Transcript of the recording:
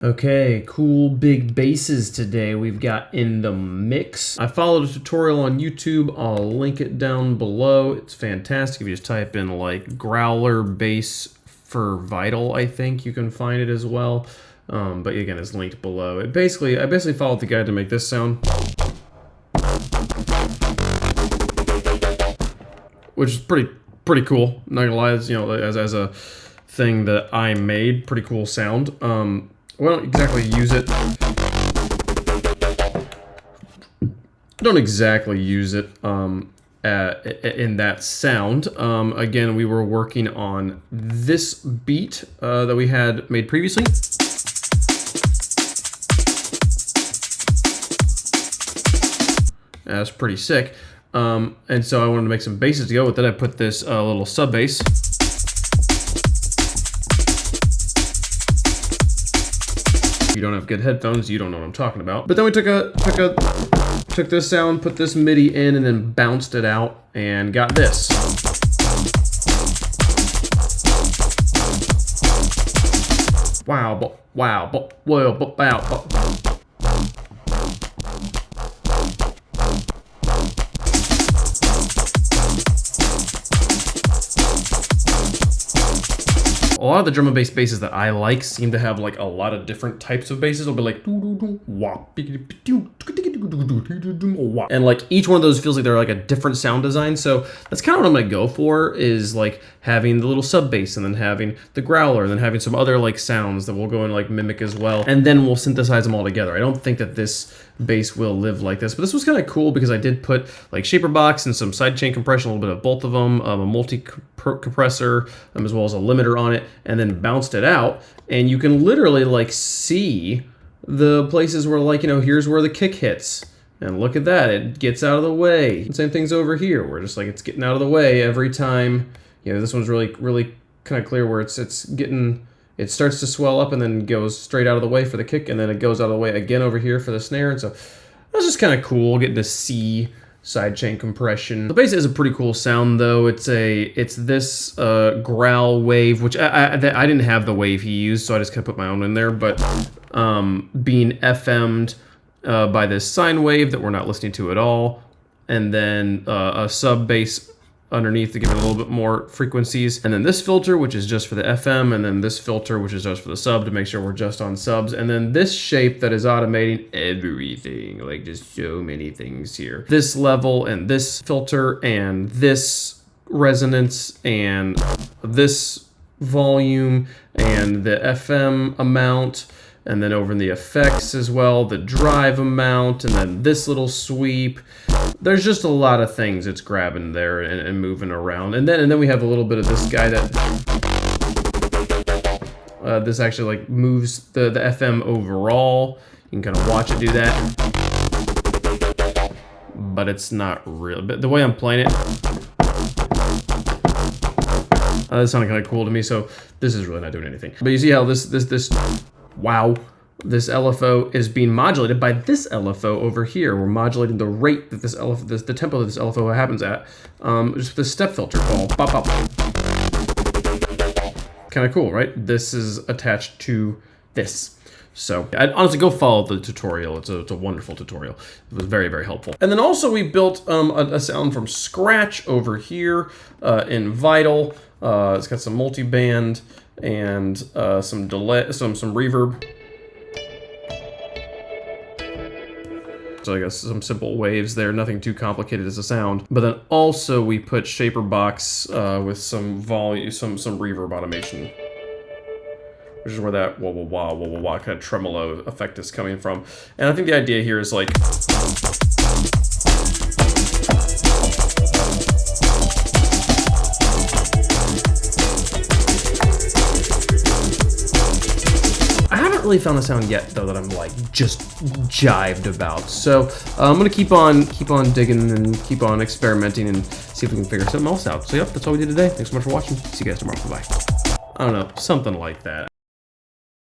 Okay, cool big basses today we've got in the mix. I followed a tutorial on YouTube. I'll link it down below. It's fantastic. If you just type in like growler bass for Vital, I think you can find it as well. But again, it's linked below. I basically followed the guide to make this sound, which is pretty cool. Not gonna lie, you know, as a thing that I made, pretty cool sound. We don't exactly use it. Don't exactly use it in that sound. Again, we were working on this beat that we had made previously. That's pretty sick. And so I wanted to make some basses to go with it. I put this little sub bass. If you don't have good headphones, you don't know what I'm talking about. But then we took this sound, put this MIDI in, and then bounced it out, and got this. Wow, wow. A lot of the drum and bass basses that I like seem to have like a lot of different types of basses. It'll be like, and like each one of those feels like they're like a different sound design. So that's kind of what I'm gonna go for, is like having the little sub bass and then having the growler and then having some other like sounds that we'll go and like mimic as well. And then we'll synthesize them all together. I don't think that this bass will live like this, but this was kind of cool because I did put like shaper box and some sidechain compression, a little bit of both of them, a multi compressor, as well as a limiter on it, and then bounced it out. And you can literally like see the places where, like, you know, here's where the kick hits, and look at that, it gets out of the way. And same thing's over here, where just like it's getting out of the way every time. You know, this one's really kind of clear where it starts to swell up and then goes straight out of the way for the kick, and then it goes out of the way again over here for the snare. And so that's just kind of cool, getting to see sidechain compression. The bass is a pretty cool sound though. It's this growl wave, which I didn't have the wave he used, so I just kind of put my own in there. But being FM'd by this sine wave that we're not listening to at all, and then a sub bass underneath to give it a little bit more frequencies, and then this filter, which is just for the FM, and then this filter, which is just for the sub, to make sure we're just on subs, and then this shape that is automating everything, like just so many things here. This level, and this filter, and this resonance, and this volume, and the FM amount, and then over in the effects as well, the drive amount, and then this little sweep. There's just a lot of things it's grabbing there and moving around. And then we have a little bit of this guy that this actually like moves the FM overall. You can kind of watch it do that, but it's not real. But the way I'm playing it, that sounded kind of cool to me. So this is really not doing anything. But you see how this LFO is being modulated by this LFO over here. We're modulating the rate that the tempo that this LFO happens at, just with the step filter ball. Bop, bop. Kind of cool, right? This is attached to this. So I'd honestly go follow the tutorial. It's a wonderful tutorial. It was very, very helpful. And then also we built a sound from scratch over here in Vital. It's got some multi-band and some delay, some reverb. So I guess some simple waves there, nothing too complicated as a sound. But then also we put shaper box with some volume, some reverb automation, which is where that wah wah wah wah wah wah kind of tremolo effect is coming from. And I think the idea here is like, really found a sound yet though that I'm like just jived about. So I'm gonna keep on digging and keep on experimenting and see if we can figure something else out. So yep, that's all we did today. Thanks so much for watching. See you guys tomorrow. Bye. I don't know, something like that.